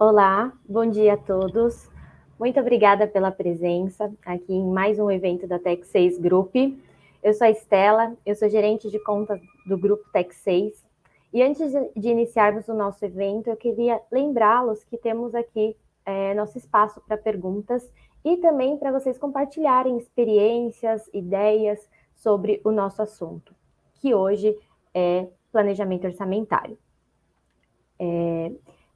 Olá, bom dia a todos. Muito obrigada pela presença aqui em mais um evento da Tech 6 Group. Eu sou a Estela, eu sou gerente de contas do Grupo Tech 6. E antes de iniciarmos o nosso evento, eu queria lembrá-los que temos aqui nosso espaço para perguntas e também para vocês compartilharem experiências, ideias sobre o nosso assunto, que hoje é planejamento orçamentário.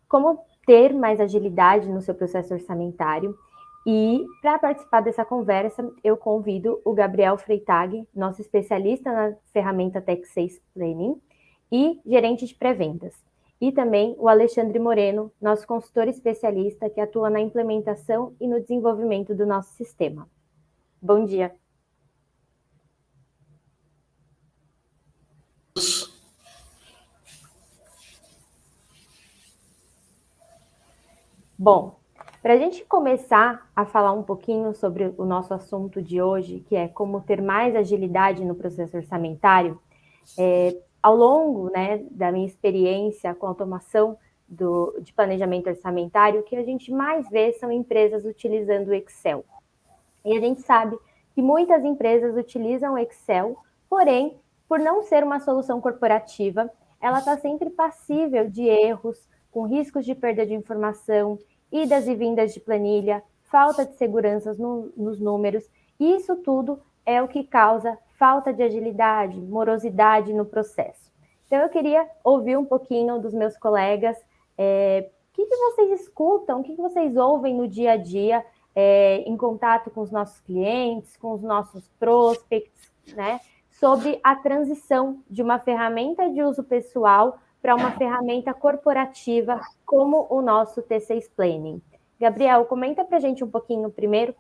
Como ter mais agilidade no seu processo orçamentário. E para participar dessa conversa, eu convido o Gabriel Freitag, nosso especialista na ferramenta Tech 6 Planning e gerente de pré-vendas. E também o Alexandre Moreno, nosso consultor especialista que atua na implementação e no desenvolvimento do nosso sistema. Bom dia. Bom, para a gente começar a falar um pouquinho sobre o nosso assunto de hoje, que é como ter mais agilidade no processo orçamentário, ao longo da minha experiência com automação de planejamento orçamentário, o que a gente mais vê são empresas utilizando o Excel. E a gente sabe que muitas empresas utilizam o Excel, porém, por não ser uma solução corporativa, ela está sempre passível de erros, com riscos de perda de informação, idas e vindas de planilha, falta de segurança nos números, e isso tudo é o que causa falta de agilidade, morosidade no processo. Então, eu queria ouvir um pouquinho dos meus colegas, o que vocês escutam, o que vocês ouvem no dia a dia, em contato com os nossos clientes, com os nossos prospects, né, sobre a transição de uma ferramenta de uso pessoal para uma ferramenta corporativa como o nosso T6 Planning. Gabriel, comenta para a gente um pouquinho primeiro.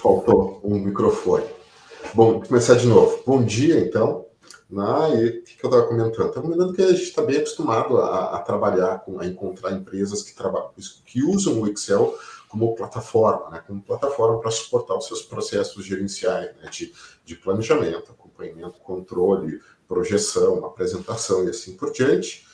Faltou um microfone. Bom, vou começar de novo. Bom dia, então. E o que eu estava comentando? Estava comentando que a gente está bem acostumado a trabalhar, a encontrar empresas que usam o Excel como plataforma, né? Como plataforma para suportar os seus processos gerenciais, né? de planejamento, acompanhamento, controle, projeção, apresentação e assim por diante.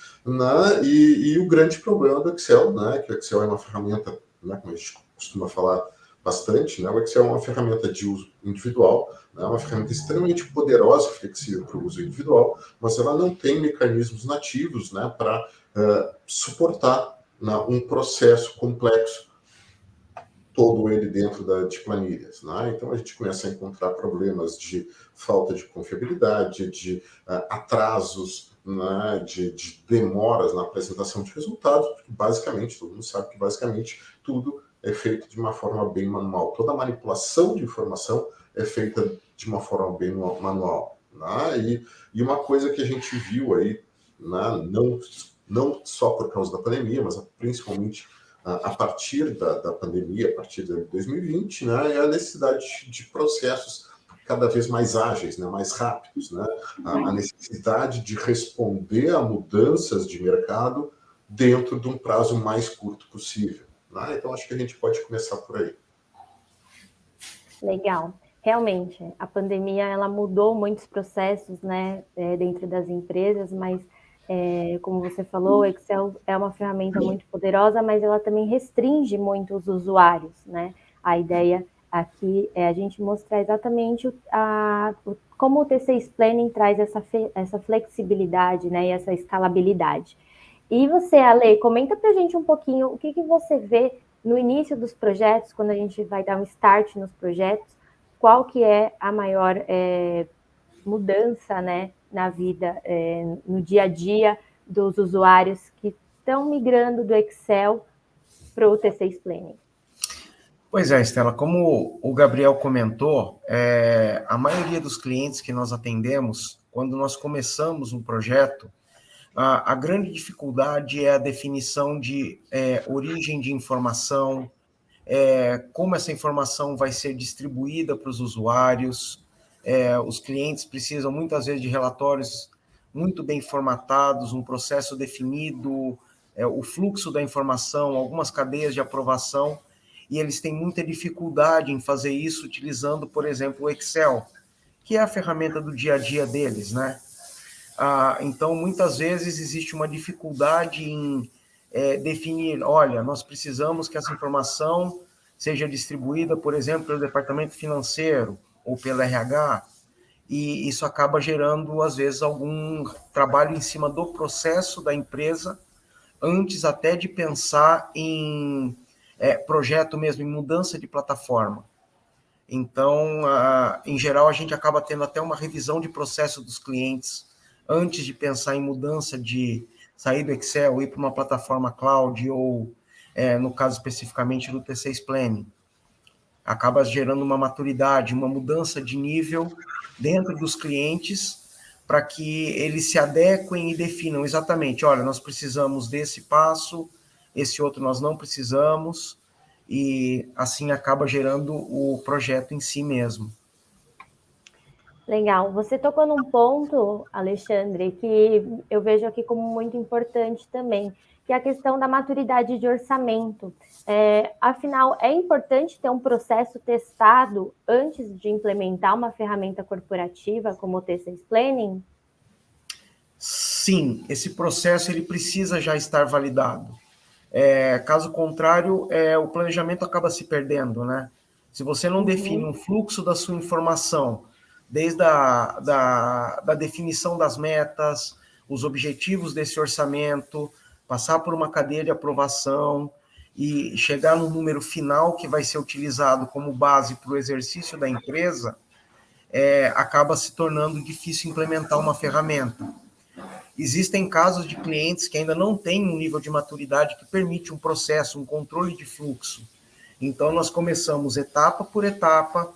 E o grande problema do Excel, né? Que o Excel é uma ferramenta, né? Como a gente costuma falar bastante, né? O Excel é uma ferramenta de uso individual, né? Uma ferramenta extremamente poderosa e flexível para o uso individual, mas ela não tem mecanismos nativos, né, para suportar, né, um processo complexo, todo ele dentro de planilhas. Né? Então, a gente começa a encontrar problemas de falta de confiabilidade, de atrasos, né, de demoras na apresentação de resultados, porque basicamente, todo mundo sabe que basicamente tudo é feito de uma forma bem manual. Toda a manipulação de informação é feita de uma forma bem manual. Né? E uma coisa que a gente viu aí, né, não só por causa da pandemia, mas principalmente a partir da pandemia, a partir de 2020, né, é a necessidade de processos cada vez mais ágeis, né, mais rápidos, né, a necessidade de responder a mudanças de mercado dentro de um prazo mais curto possível. Né? Então, acho que a gente pode começar por aí. Legal. Realmente, a pandemia ela mudou muitos processos, né, dentro das empresas, mas como você falou, o Excel é uma ferramenta muito poderosa, mas ela também restringe muito os usuários, né? A ideia aqui é a gente mostrar exatamente como o T6 Planning traz essa flexibilidade, né, e essa escalabilidade. E você, Ale, comenta para a gente um pouquinho o que você vê no início dos projetos, quando a gente vai dar um start nos projetos, qual que é a maior mudança, né, na vida, no dia a dia dos usuários que estão migrando do Excel para o T6 Planning? Pois é, Estela, como o Gabriel comentou, a maioria dos clientes que nós atendemos, quando nós começamos um projeto, a grande dificuldade é a definição de origem de informação, como essa informação vai ser distribuída para os usuários. Os clientes precisam muitas vezes de relatórios muito bem formatados, um processo definido, o fluxo da informação, algumas cadeias de aprovação, e eles têm muita dificuldade em fazer isso utilizando, por exemplo, o Excel, que é a ferramenta do dia a dia deles, né? Então, muitas vezes existe uma dificuldade em definir, olha, nós precisamos que essa informação seja distribuída, por exemplo, pelo departamento financeiro ou pelo RH, e isso acaba gerando, às vezes, algum trabalho em cima do processo da empresa, antes até de pensar em projeto mesmo, em mudança de plataforma. Então, em geral, a gente acaba tendo até uma revisão de processo dos clientes antes de pensar em mudança de sair do Excel, ir para uma plataforma cloud ou, no caso especificamente do T6 Planning. Acaba gerando uma maturidade, uma mudança de nível dentro dos clientes para que eles se adequem e definam exatamente, olha, nós precisamos desse passo, esse outro nós não precisamos, e assim acaba gerando o projeto em si mesmo. Legal. Você tocou num ponto, Alexandre, que eu vejo aqui como muito importante também, que é a questão da maturidade de orçamento. Afinal, é importante ter um processo testado antes de implementar uma ferramenta corporativa como o T6 Planning? Sim, esse processo ele precisa já estar validado. Caso contrário, o planejamento acaba se perdendo, né? Se você não define um fluxo da sua informação, desde da definição das metas, os objetivos desse orçamento, passar por uma cadeia de aprovação e chegar no número final que vai ser utilizado como base para o exercício da empresa, acaba se tornando difícil implementar uma ferramenta. Existem casos de clientes que ainda não têm um nível de maturidade que permite um processo, um controle de fluxo. Então, nós começamos etapa por etapa,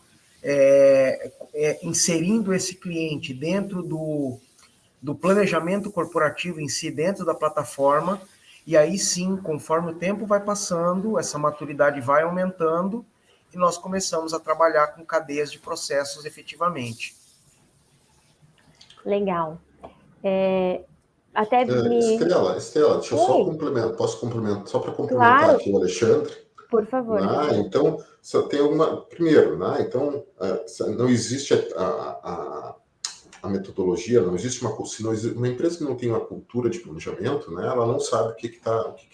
inserindo esse cliente dentro do planejamento corporativo em si, dentro da plataforma, e aí sim, conforme o tempo vai passando, essa maturidade vai aumentando, e nós começamos a trabalhar com cadeias de processos efetivamente. Legal. Estrela, deixa eu só complementar, posso complementar, só para complementar claro. Aqui o Alexandre. Por favor. Né? Então, só tem uma. Primeiro, né? Então, não existe a metodologia, não existe uma empresa que não tem uma cultura de planejamento, né? Ela não sabe o que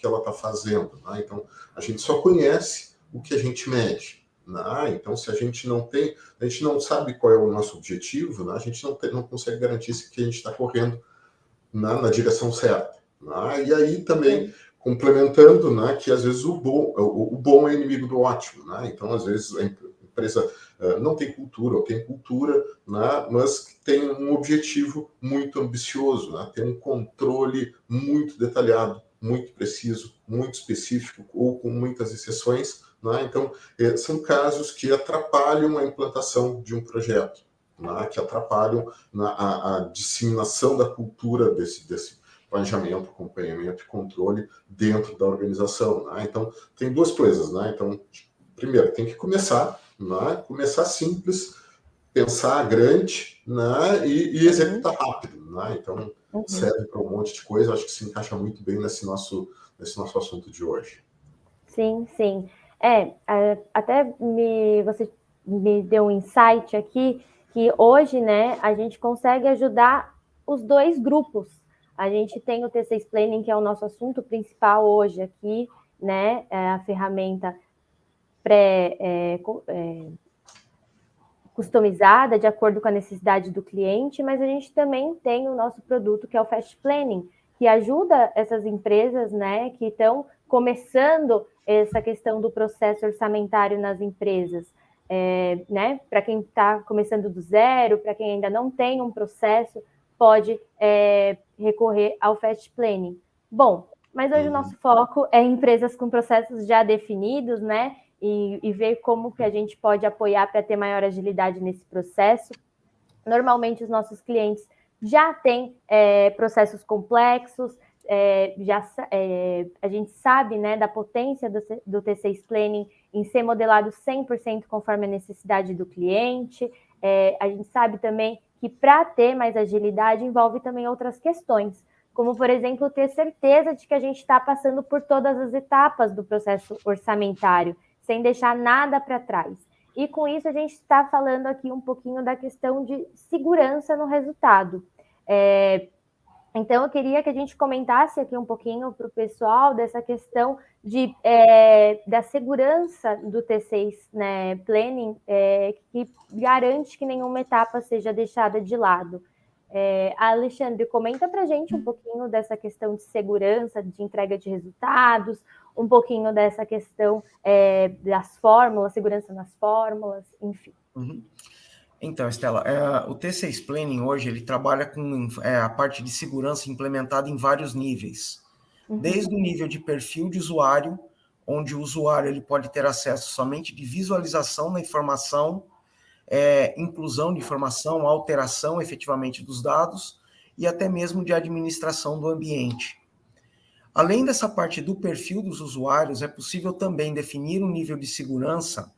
ela está fazendo. Né? Então, a gente só conhece o que a gente mede. Né? Então, se a gente não sabe qual é o nosso objetivo, né? A gente não consegue garantir que a gente está correndo na direção certa. Né? E aí também, complementando, né, que às vezes o bom é inimigo do ótimo. Né? Então, às vezes, a empresa não tem cultura, ou tem cultura, né, mas tem um objetivo muito ambicioso, né? Tem um controle muito detalhado, muito preciso, muito específico, ou com muitas exceções. Né? Então, são casos que atrapalham a implantação de um projeto. Né, que atrapalham a disseminação da cultura desse planejamento, acompanhamento e controle dentro da organização. Né? Então, tem duas coisas. Né? Então, primeiro, tem que começar simples, pensar grande, né? e executar rápido. Né? Então, serve para um monte de coisa. Acho que se encaixa muito bem nesse nosso assunto de hoje. Sim, sim. Até você me deu um insight aqui, que hoje, né, a gente consegue ajudar os dois grupos. A gente tem o T6 Planning, que é o nosso assunto principal hoje aqui, né, a ferramenta customizada de acordo com a necessidade do cliente, mas a gente também tem o nosso produto, que é o Fast Planning, que ajuda essas empresas, né, que estão começando essa questão do processo orçamentário nas empresas, né, para quem está começando do zero, para quem ainda não tem um processo, pode recorrer ao Fast Planning. Bom, mas hoje o nosso foco é em empresas com processos já definidos, né, e ver como que a gente pode apoiar para ter maior agilidade nesse processo. Normalmente, os nossos clientes já têm processos complexos, a gente sabe, né, da potência do T6 Planning em ser modelado 100% conforme a necessidade do cliente. A gente sabe também que para ter mais agilidade envolve também outras questões, como, por exemplo, ter certeza de que a gente está passando por todas as etapas do processo orçamentário, sem deixar nada para trás. E com isso a gente está falando aqui um pouquinho da questão de segurança no resultado. Então, eu queria que a gente comentasse aqui um pouquinho para o pessoal dessa questão da segurança do T6, né, Planning, que garante que nenhuma etapa seja deixada de lado. Alexandre, comenta para a gente um pouquinho dessa questão de segurança, de entrega de resultados, um pouquinho dessa questão das fórmulas, segurança nas fórmulas, enfim. Uhum. Então, Estela, o T6 Planning hoje ele trabalha com a parte de segurança implementada em vários níveis. Desde o nível de perfil de usuário, onde o usuário ele pode ter acesso somente de visualização da informação, inclusão de informação, alteração efetivamente dos dados e até mesmo de administração do ambiente. Além dessa parte do perfil dos usuários, é possível também definir um nível de segurança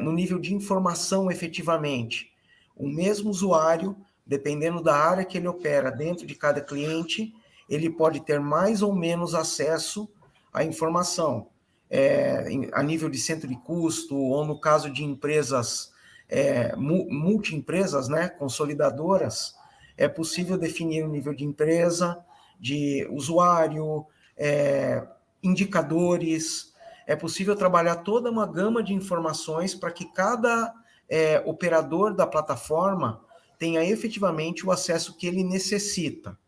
no nível de informação efetivamente. O mesmo usuário, dependendo da área que ele opera dentro de cada cliente, ele pode ter mais ou menos acesso à informação. A nível de centro de custo, ou no caso de empresas, multiempresas, né, consolidadoras, é possível definir o nível de empresa, de usuário, indicadores. É possível trabalhar toda uma gama de informações para que cada operador da plataforma tenha efetivamente o acesso que ele necessita.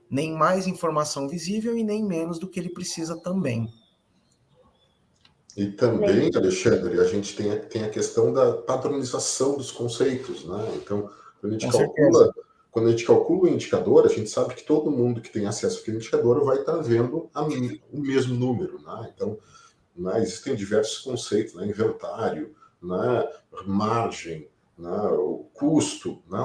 Nem mais informação visível e nem menos do que ele precisa também. E também, Alexandre, a gente tem a questão da padronização dos conceitos, né? Então, quando a gente calcula o indicador, a gente sabe que todo mundo que tem acesso àquele indicador vai estar vendo o mesmo número, né? Então, né, existem diversos conceitos, né? Inventário, né? Margem, né? O custo, né?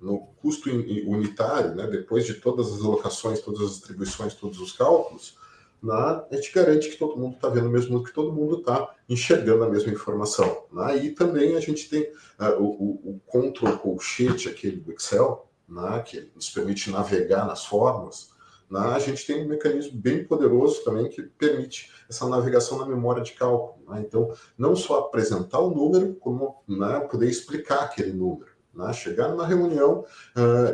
No custo unitário, né? Depois de todas as alocações, todas as distribuições, todos os cálculos, né? A gente garante que todo mundo está vendo o mesmo número, que todo mundo está enxergando a mesma informação. Né? E também a gente tem o control colchete, aquele do Excel, né? Que nos permite navegar nas fórmulas. Né? A gente tem um mecanismo bem poderoso também que permite essa navegação na memória de cálculo. Né? Então, não só apresentar o número, como, né, poder explicar aquele número. Né? Chegar numa reunião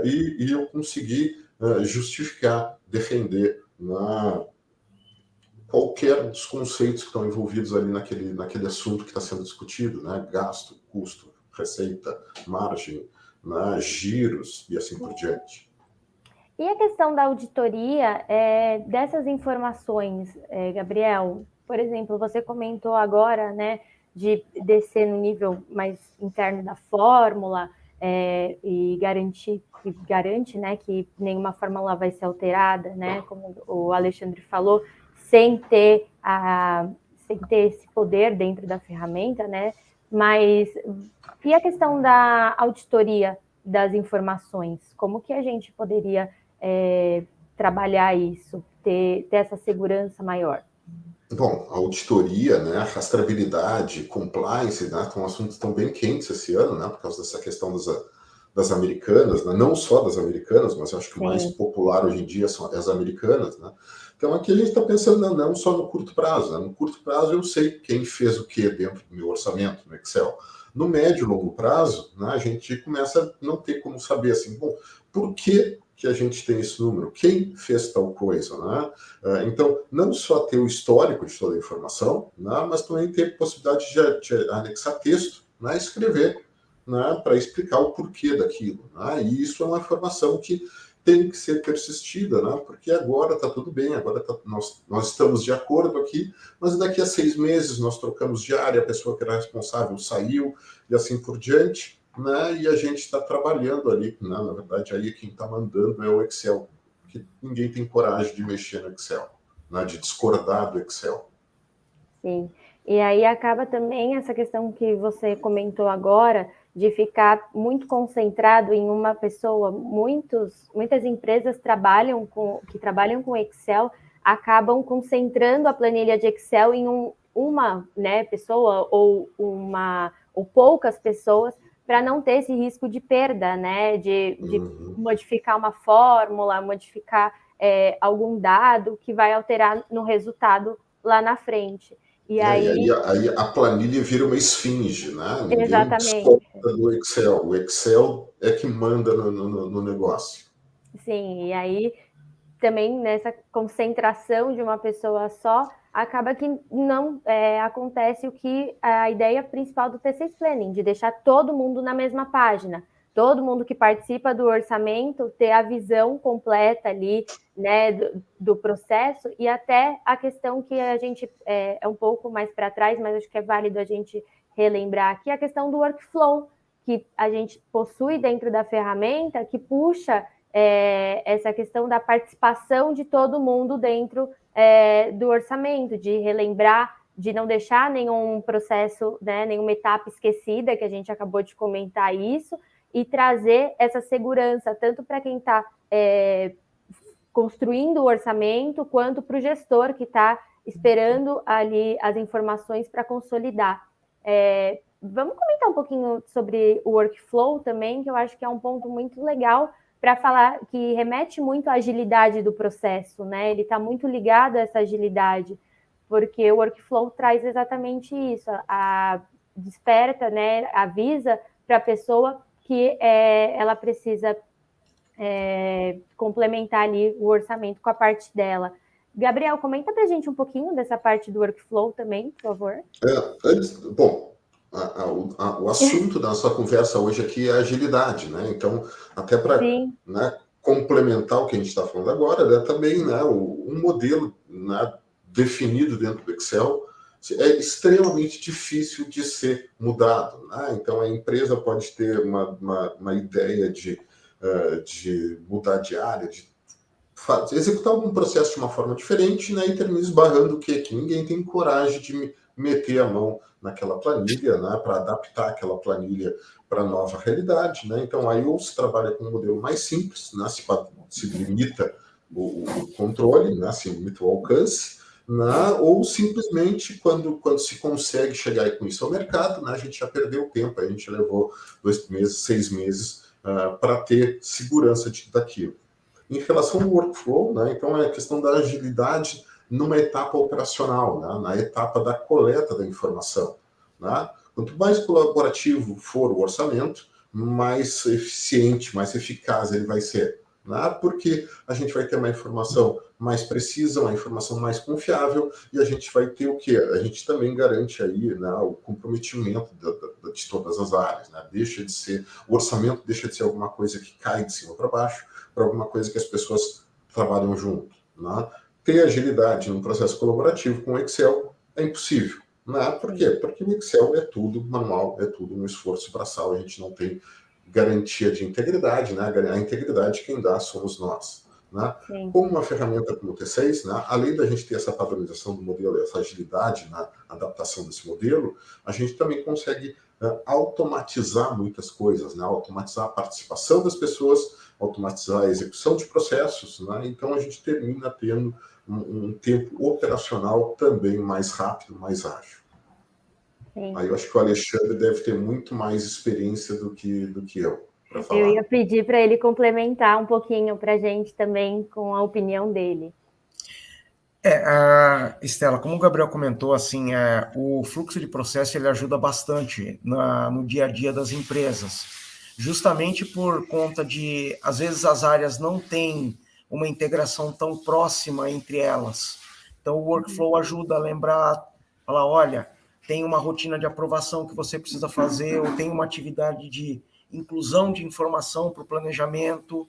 e eu conseguir justificar, defender, né, qualquer dos conceitos que estão envolvidos ali naquele assunto que está sendo discutido, né? Gasto, custo, receita, margem, né? Giros e assim por diante. E a questão da auditoria dessas informações, Gabriel? Por exemplo, você comentou agora, né, de descer no nível mais interno da fórmula e garante, né, que nenhuma fórmula vai ser alterada, né, como o Alexandre falou, sem ter esse poder dentro da ferramenta, né? Mas e a questão da auditoria das informações? Como que a gente poderia trabalhar isso, ter essa segurança maior? Bom, a auditoria, né, a rastreabilidade, compliance, né, são assuntos tão bem quentes esse ano, né, por causa dessa questão das americanas, né, não só das americanas, mas eu acho que o mais popular hoje em dia são as americanas, né. Então aqui a gente está pensando não só no curto prazo, né, no curto prazo eu sei quem fez o que dentro do meu orçamento no Excel. No médio e longo prazo, né, a gente começa a não ter como saber assim, bom, por que a gente tem esse número? Quem fez tal coisa? Né? Então, não só ter o histórico de toda a informação, né, mas também ter possibilidade de anexar texto, né, escrever, né, para explicar o porquê daquilo. Né? E isso é uma informação que tem que ser persistida, né? Porque agora está tudo bem, agora nós estamos de acordo aqui, mas daqui a 6 meses nós trocamos de área, a pessoa que era responsável saiu e assim por diante. Né, e a gente está trabalhando ali, né, na verdade, aí quem está mandando é o Excel, que ninguém tem coragem de mexer no Excel, né, de discordar do Excel. Sim, e aí acaba também essa questão que você comentou agora, de ficar muito concentrado em uma pessoa. Muitas empresas que trabalham com Excel acabam concentrando a planilha de Excel em uma, né, pessoa ou poucas pessoas, para não ter esse risco de perda, né? De modificar uma fórmula, modificar algum dado que vai alterar no resultado lá na frente. E aí a planilha vira uma esfinge, né? Ninguém exatamente. desconta do Excel. O Excel é que manda no negócio. Sim, e aí também nessa concentração de uma pessoa só, acaba que não acontece o que a ideia principal do T6 Planning, de deixar todo mundo na mesma página. Todo mundo que participa do orçamento ter a visão completa ali, né, do processo, e até a questão que a gente é um pouco mais para trás, mas acho que é válido a gente relembrar aqui, a questão do workflow, que a gente possui dentro da ferramenta, que puxa essa questão da participação de todo mundo dentro do orçamento, de relembrar, de não deixar nenhum processo, né, nenhuma etapa esquecida, que a gente acabou de comentar isso, e trazer essa segurança, tanto para quem está construindo o orçamento, quanto para o gestor que está esperando ali as informações para consolidar. Vamos comentar um pouquinho sobre o workflow também, que eu acho que é um ponto muito legal para falar, que remete muito à agilidade do processo, né? Ele está muito ligado a essa agilidade, porque o workflow traz exatamente isso, desperta, né, avisa para a pessoa que ela precisa complementar ali o orçamento com a parte dela. Gabriel, comenta para a gente um pouquinho dessa parte do workflow também, por favor. O assunto da nossa conversa hoje aqui é agilidade, né? Então, até para complementar o que a gente está falando agora, né, também, né, um modelo, né, definido dentro do Excel é extremamente difícil de ser mudado, né? Então, a empresa pode ter uma ideia de mudar de área, de executar algum processo de uma forma diferente, né, e termina esbarrando o quê? Que ninguém tem coragem de meter a mão naquela planilha, né, para adaptar aquela planilha para a nova realidade, né? Então, aí ou se trabalha com um modelo mais simples, né, se limita o controle, né, se limita o alcance, né, ou simplesmente quando se consegue chegar com isso ao mercado, né, a gente já perdeu tempo, a gente levou 2 meses, 6 meses para ter segurança daquilo. Em relação ao workflow, né, então é a questão da agilidade numa etapa operacional, né, na etapa da coleta da informação, né? Quanto mais colaborativo for o orçamento, mais eficiente, mais eficaz ele vai ser, né? Porque a gente vai ter uma informação mais precisa, uma informação mais confiável, e a gente vai ter o quê? A gente também garante aí, né, o comprometimento de todas as áreas, né? O orçamento deixa de ser alguma coisa que cai de cima para baixo, para alguma coisa que as pessoas trabalham junto, né? Ter agilidade num processo colaborativo com o Excel é impossível, né? Por quê? Porque o Excel é tudo manual, é tudo um esforço braçal, a gente não tem garantia de integridade, né? A integridade quem dá somos nós, né? Como uma ferramenta como o T6, né, além da gente ter essa padronização do modelo, essa agilidade na adaptação desse modelo, a gente também consegue automatizar muitas coisas, né? Automatizar a participação das pessoas, automatizar a execução de processos, né? Então a gente termina tendo um tempo operacional também mais rápido, mais ágil. Sim. Aí eu acho que o Alexandre deve ter muito mais experiência do que eu para falar. Eu ia pedir para ele complementar um pouquinho para a gente também com a opinião dele. Estela, como o Gabriel comentou, assim, o fluxo de processo ele ajuda bastante no dia a dia das empresas, justamente por conta de, às vezes, as áreas não têm uma integração tão próxima entre elas. Então, o workflow ajuda a lembrar, falar, olha, tem uma rotina de aprovação que você precisa fazer, ou tem uma atividade de inclusão de informação para o planejamento.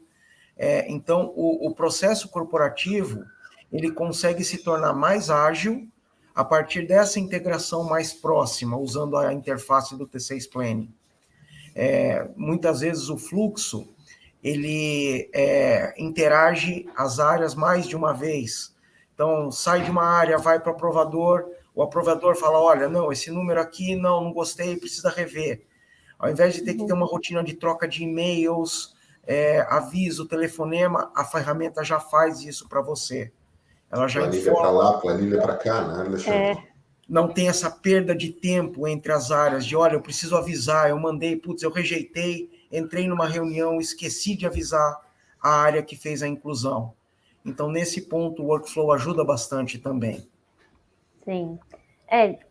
Então, o processo corporativo ele consegue se tornar mais ágil a partir dessa integração mais próxima, usando a interface do T6 Planning. Muitas vezes o fluxo, ele interage as áreas mais de uma vez. Então, sai de uma área, vai para o aprovador fala, olha, não, esse número aqui, não gostei, precisa rever. Ao invés de ter que ter uma rotina de troca de e-mails, aviso, telefonema, a ferramenta já faz isso para você. Ela já planilha para lá, planilha para cá, né, Alexandre? não tem essa perda de tempo entre as áreas, de, olha, eu preciso avisar, eu mandei, putz, eu rejeitei, entrei numa reunião, esqueci de avisar a área que fez a inclusão. Então, nesse ponto, o workflow ajuda bastante também. Sim.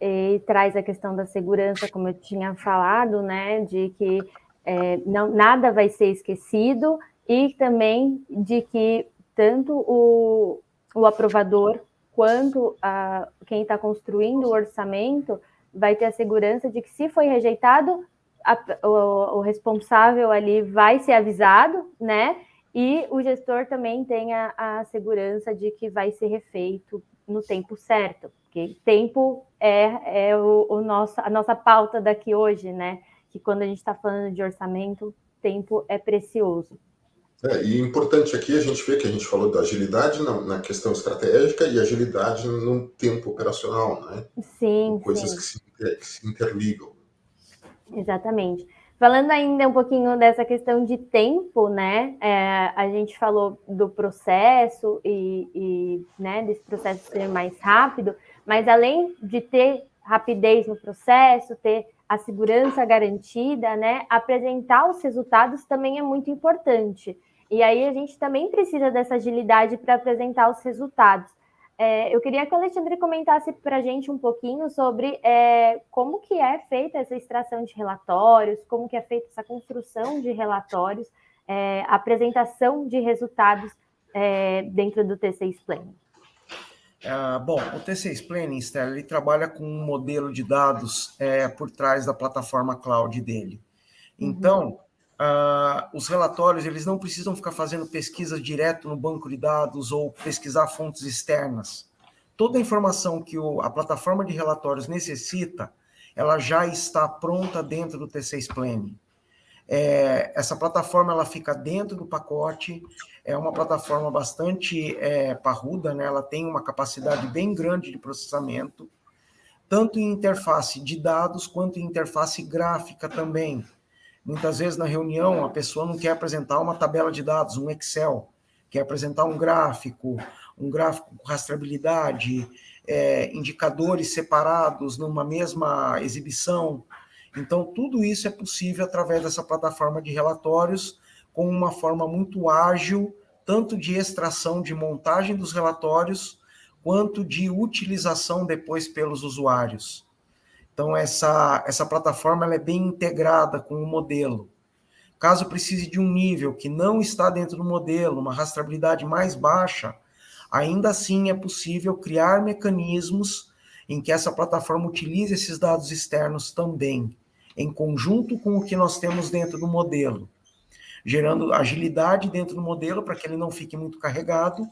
E traz a questão da segurança, como eu tinha falado, né, de que não, nada vai ser esquecido, e também de que tanto o aprovador quanto quem está construindo o orçamento vai ter a segurança de que, se foi rejeitado, o responsável ali vai ser avisado, né? E o gestor também tem a segurança de que vai ser refeito no tempo certo, porque tempo é a nossa pauta daqui hoje, né? Que quando a gente está falando de orçamento, tempo é precioso. E importante aqui a gente vê que a gente falou da agilidade na questão estratégica e agilidade no tempo operacional, né? Sim, coisas sim. Que se interligam. Exatamente. Falando ainda um pouquinho dessa questão de tempo, né? A gente falou do processo né, desse processo ser mais rápido, mas além de ter rapidez no processo, ter a segurança garantida, né? Apresentar os resultados também é muito importante. E aí a gente também precisa dessa agilidade para apresentar os resultados. Eu queria que o Alexandre comentasse para a gente um pouquinho sobre como que é feita essa extração de relatórios, como que é feita essa construção de relatórios, apresentação de resultados dentro do T6 Planning. Bom, o T6 Planning, Estela, ele trabalha com um modelo de dados por trás da plataforma cloud dele. Então, os relatórios, eles não precisam ficar fazendo pesquisa direto no banco de dados ou pesquisar fontes externas. Toda a informação que a plataforma de relatórios necessita, ela já está pronta dentro do T6 Planning. Essa plataforma, ela fica dentro do pacote, é uma plataforma bastante parruda, né? Ela tem uma capacidade bem grande de processamento, tanto em interface de dados, quanto em interface gráfica também. Muitas vezes na reunião a pessoa não quer apresentar uma tabela de dados, um Excel, quer apresentar um gráfico com rastreabilidade, indicadores separados numa mesma exibição. Então, tudo isso é possível através dessa plataforma de relatórios, com uma forma muito ágil, tanto de extração, de montagem dos relatórios, quanto de utilização depois pelos usuários. Então, essa plataforma ela é bem integrada com o modelo. Caso precise de um nível que não está dentro do modelo, uma rastreabilidade mais baixa, ainda assim é possível criar mecanismos em que essa plataforma utilize esses dados externos também, em conjunto com o que nós temos dentro do modelo, gerando agilidade dentro do modelo para que ele não fique muito carregado,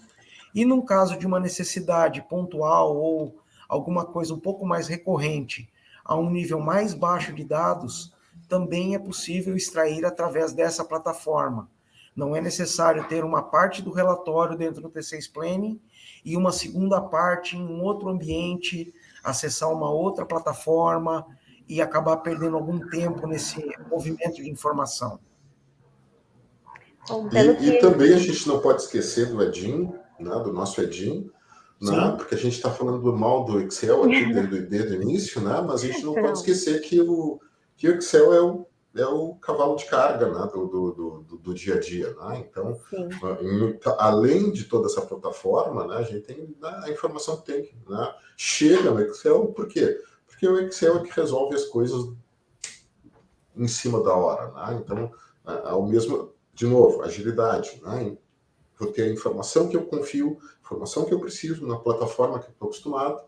e num caso de uma necessidade pontual ou alguma coisa um pouco mais recorrente, a um nível mais baixo de dados, também é possível extrair através dessa plataforma. Não é necessário ter uma parte do relatório dentro do T6 Planning e uma segunda parte em um outro ambiente, acessar uma outra plataforma e acabar perdendo algum tempo nesse movimento de informação. Bom, E também a gente não pode esquecer do Edin, né, do nosso Edin, né, porque a gente está falando mal do Excel aqui desde o início, né, mas a gente não pode esquecer que o Excel é o cavalo de carga, né, do dia a dia. Né? Então, além de toda essa plataforma, né, a gente tem a informação que tem, né, chega no Excel, por quê? Porque o Excel é que resolve as coisas em cima da hora. Né? Então, ao mesmo... De novo, agilidade, né? Vou ter a informação que eu confio, informação que eu preciso na plataforma que eu estou acostumado,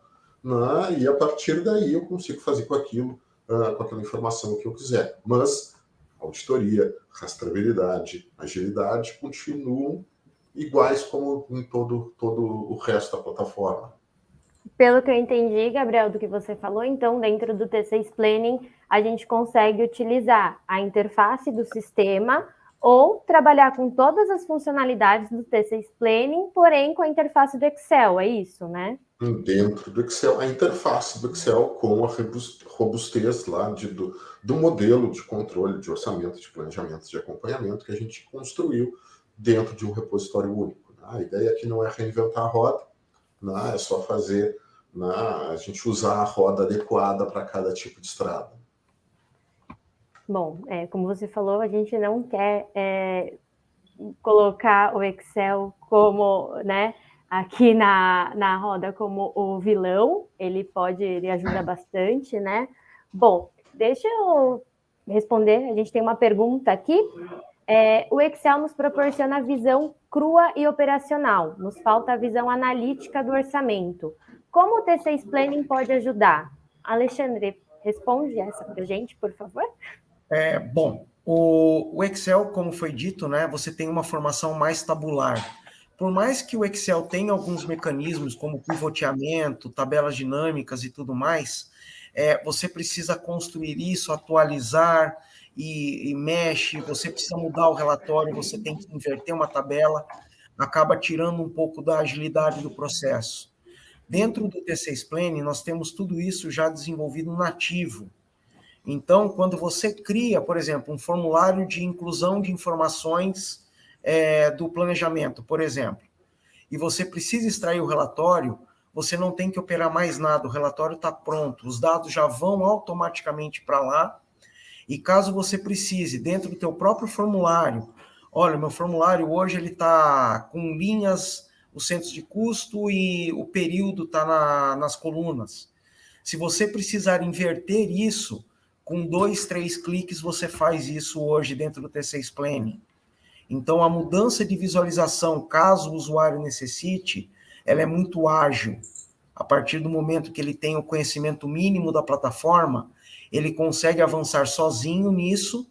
né? E a partir daí eu consigo fazer com aquela informação que eu quiser. Mas auditoria, rastreabilidade, agilidade continuam iguais como em todo o resto da plataforma. Pelo que eu entendi, Gabriel, do que você falou, então, dentro do T6 Planning, a gente consegue utilizar a interface do sistema ou trabalhar com todas as funcionalidades do T6 Planning, porém com a interface do Excel, é isso, né? Dentro do Excel, a interface do Excel com a robustez lá do modelo de controle, de orçamento, de planejamento, de acompanhamento que a gente construiu dentro de um repositório único. A ideia aqui não é reinventar a roda, é só fazer né, a gente usar a roda adequada para cada tipo de estrada. Bom, como você falou, a gente não quer colocar o Excel como, né, aqui na roda como o vilão, ele ajuda bastante, né? Bom, deixa eu responder, a gente tem uma pergunta aqui. O Excel nos proporciona a visão crua e operacional, nos falta a visão analítica do orçamento. Como o T6 Planning pode ajudar? Alexandre, responde essa para a gente, por favor. Bom, o Excel, como foi dito, né, você tem uma formação mais tabular. Por mais que o Excel tenha alguns mecanismos, como pivoteamento, tabelas dinâmicas e tudo mais, você precisa construir isso, atualizar e mexe, você precisa mudar o relatório, você tem que inverter uma tabela, acaba tirando um pouco da agilidade do processo. Dentro do T6 Planning, nós temos tudo isso já desenvolvido nativo. Então, quando você cria, por exemplo, um formulário de inclusão de informações do planejamento, por exemplo, e você precisa extrair o relatório, você não tem que operar mais nada, o relatório está pronto, os dados já vão automaticamente para lá, e caso você precise, dentro do teu próprio formulário, olha, meu formulário hoje ele está com linhas, os centros de custo e o período está nas colunas. Se você precisar inverter isso, com 2, 3 cliques você faz isso hoje dentro do T6 Planning. Então, a mudança de visualização, caso o usuário necessite, ela é muito ágil. A partir do momento que ele tem o conhecimento mínimo da plataforma, ele consegue avançar sozinho nisso,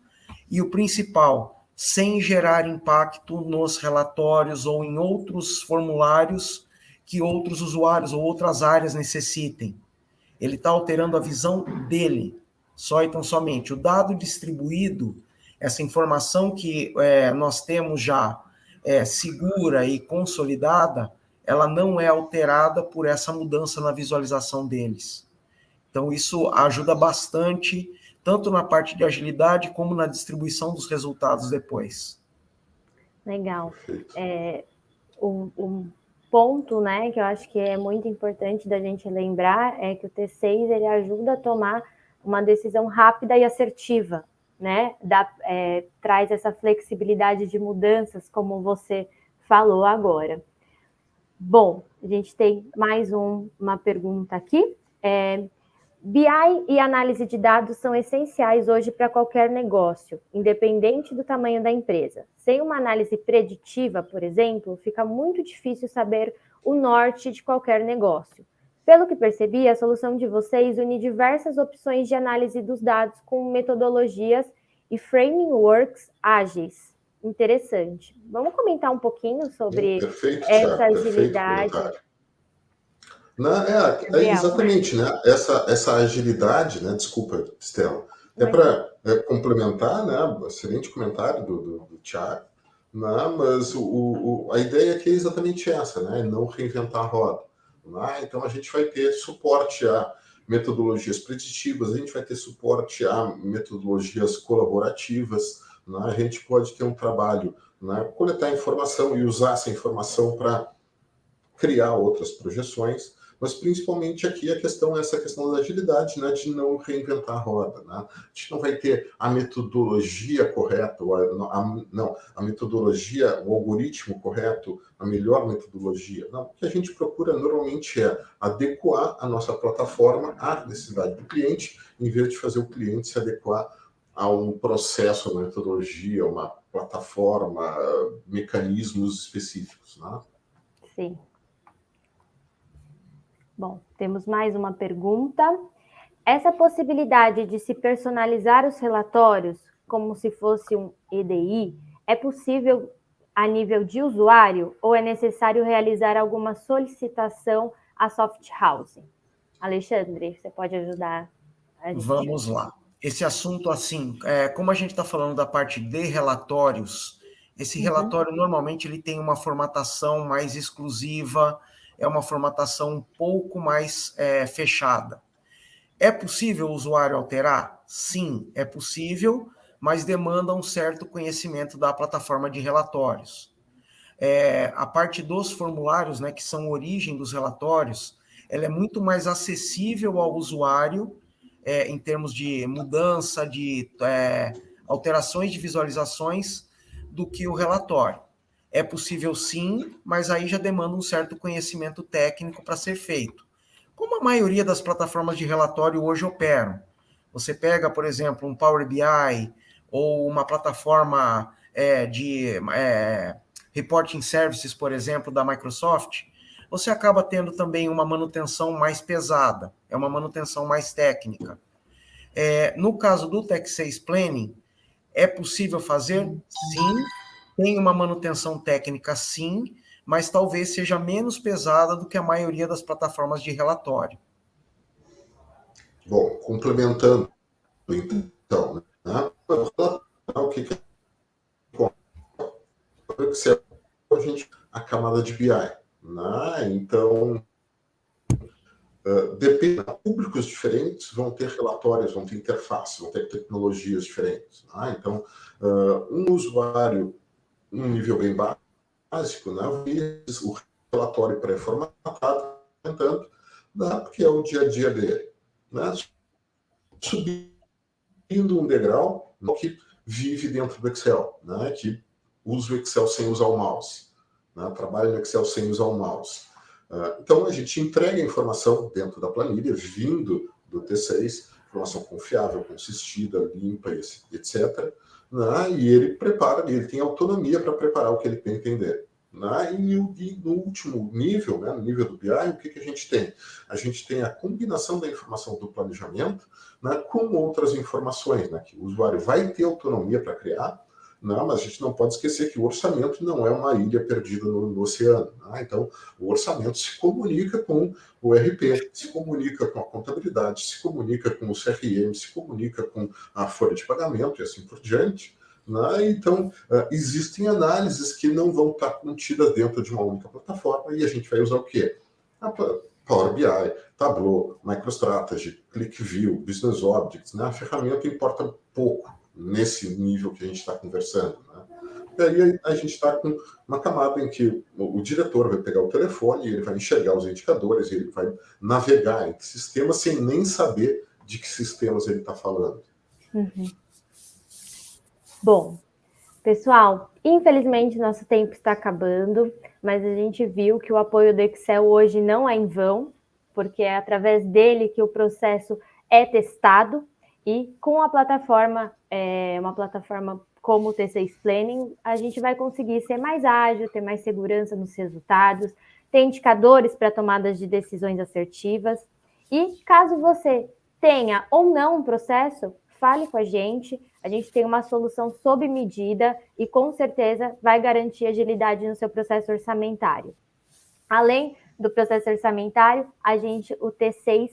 e o principal, sem gerar impacto nos relatórios ou em outros formulários que outros usuários ou outras áreas necessitem. Ele está alterando a visão dele, só e tão somente. O dado distribuído, essa informação que nós temos já segura e consolidada, ela não é alterada por essa mudança na visualização deles. Então, isso ajuda bastante, tanto na parte de agilidade, como na distribuição dos resultados depois. Legal. Um ponto, né, que eu acho que é muito importante da gente lembrar é que o T6 ele ajuda a tomar uma decisão rápida e assertiva, né? Traz essa flexibilidade de mudanças, como você falou agora. Bom, a gente tem mais uma pergunta aqui. BI e análise de dados são essenciais hoje para qualquer negócio, independente do tamanho da empresa. Sem uma análise preditiva, por exemplo, fica muito difícil saber o norte de qualquer negócio. Pelo que percebi, a solução de vocês une diversas opções de análise dos dados com metodologias e frameworks ágeis. Interessante. Vamos comentar um pouquinho sobre essa agilidade. Exatamente, né? Essa agilidade, né? Desculpa, Estela. Para complementar, né? Excelente comentário do Thiago, né? Mas a ideia aqui é exatamente essa, né? Não reinventar a roda. Né? Então a gente vai ter suporte a metodologias preditivas, a gente vai ter suporte a metodologias colaborativas, né? A gente pode ter um trabalho, né? Coletar informação e usar essa informação para criar outras projeções, mas principalmente aqui essa questão da agilidade, né, de não reinventar a roda, né? A gente não vai ter a metodologia correta, a metodologia, o algoritmo correto, a melhor metodologia. Não, o que a gente procura normalmente é adequar a nossa plataforma à necessidade do cliente, em vez de fazer o cliente se adequar a um processo, uma metodologia, uma plataforma, mecanismos específicos, né? Sim. Bom, temos mais uma pergunta. Essa possibilidade de se personalizar os relatórios como se fosse um EDI é possível a nível de usuário ou é necessário realizar alguma solicitação à soft house? Alexandre, você pode ajudar a gente? Vamos lá. Esse assunto, assim, como a gente está falando da parte de relatórios, esse relatório normalmente ele tem uma formatação mais exclusiva, é uma formatação um pouco mais fechada. É possível o usuário alterar? Sim, é possível, mas demanda um certo conhecimento da plataforma de relatórios. A parte dos formulários, né, que são a origem dos relatórios, ela é muito mais acessível ao usuário em termos de mudança, de alterações de visualizações, do que o relatório. É possível sim, mas aí já demanda um certo conhecimento técnico para ser feito. Como a maioria das plataformas de relatório hoje operam. Você pega, por exemplo, um Power BI ou uma plataforma de reporting services, por exemplo, da Microsoft, você acaba tendo também uma manutenção mais pesada, é uma manutenção mais técnica. No caso do Tech6 Planning, é possível fazer? Sim. Tem uma manutenção técnica, sim, mas talvez seja menos pesada do que a maioria das plataformas de relatório. Bom, complementando, então, né? O que a gente a camada de BI, né? Então, depende, públicos diferentes vão ter relatórios, vão ter interfaces, vão ter tecnologias diferentes. Né? Então, um usuário, um nível bem básico, né? O relatório pré-formatado, né? Porque é o dia a dia dele. Né? Subindo um degrau, que vive dentro do Excel, né? Que usa o Excel sem usar o mouse, né? Trabalha no Excel sem usar o mouse. Então, a gente entrega a informação dentro da planilha, vindo do T6, informação confiável, consistida, limpa, etc. Né? E ele prepara, ele tem autonomia para preparar o que ele tem a entender. Né? E no último nível, né, no nível do BI, o que a gente tem? A gente tem a combinação da informação do planejamento, né, com outras informações, né, que o usuário vai ter autonomia para criar, não, mas a gente não pode esquecer que o orçamento não é uma ilha perdida no oceano. Né? Então, o orçamento se comunica com o RP, se comunica com a contabilidade, se comunica com o CRM, se comunica com a folha de pagamento e assim por diante. Né? Então, existem análises que não vão estar contidas dentro de uma única plataforma e a gente vai usar o quê? A Power BI, Tableau, MicroStrategy, ClickView, Business Objects. Né? A ferramenta importa pouco nesse nível que a gente está conversando. Né? E aí a gente está com uma camada em que o diretor vai pegar o telefone, ele vai enxergar os indicadores, ele vai navegar entre sistemas sem nem saber de que sistemas ele está falando. Uhum. Bom, pessoal, infelizmente nosso tempo está acabando, mas a gente viu que o apoio do Excel hoje não é em vão, porque é através dele que o processo é testado. E com a plataforma, uma plataforma como o T6 Planning, a gente vai conseguir ser mais ágil, ter mais segurança nos resultados, ter indicadores para tomadas de decisões assertivas. E caso você tenha ou não um processo, fale com a gente tem uma solução sob medida e com certeza vai garantir agilidade no seu processo orçamentário. Além do processo orçamentário, o T6,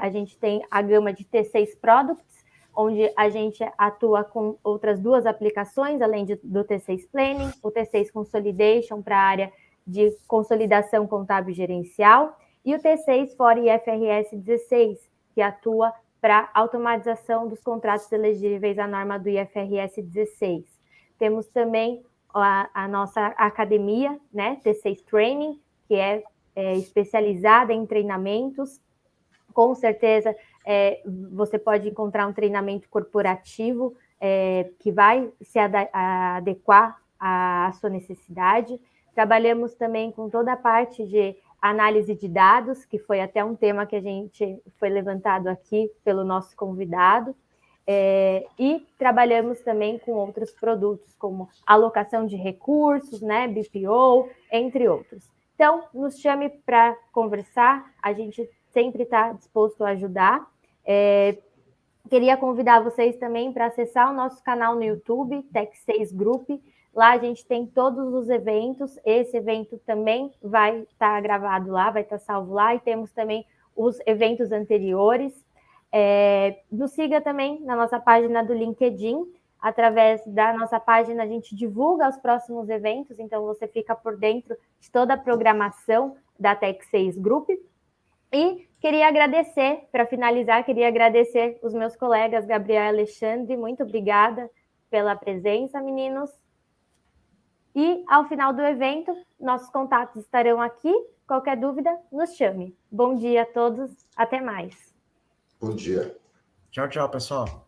a gente tem a gama de T6 Products, onde a gente atua com outras duas aplicações, além do T6 Planning, o T6 Consolidation para a área de consolidação contábil gerencial, e o T6 for IFRS 16, que atua para automatização dos contratos elegíveis à norma do IFRS 16. Temos também a nossa academia, né, T6 Training, que é especializada em treinamentos. Com certeza, você pode encontrar um treinamento corporativo que vai se adequar à sua necessidade. Trabalhamos também com toda a parte de análise de dados, que foi até um tema que a gente foi levantado aqui pelo nosso convidado. E trabalhamos também com outros produtos, como alocação de recursos, né, BPO, entre outros. Então, nos chame para conversar, a gente sempre está disposto a ajudar. Queria convidar vocês também para acessar o nosso canal no YouTube, Tech6 Group. Lá a gente tem todos os eventos. Esse evento também vai estar gravado lá, vai estar salvo lá. E temos também os eventos anteriores. Nos siga também na nossa página do LinkedIn. Através da nossa página, a gente divulga os próximos eventos. Então, você fica por dentro de toda a programação da Tech6 Group. E queria agradecer, para finalizar, os meus colegas Gabriel e Alexandre. Muito obrigada pela presença, meninos. E, ao final do evento, nossos contatos estarão aqui. Qualquer dúvida, nos chame. Bom dia a todos. Até mais. Bom dia. Tchau, tchau, pessoal.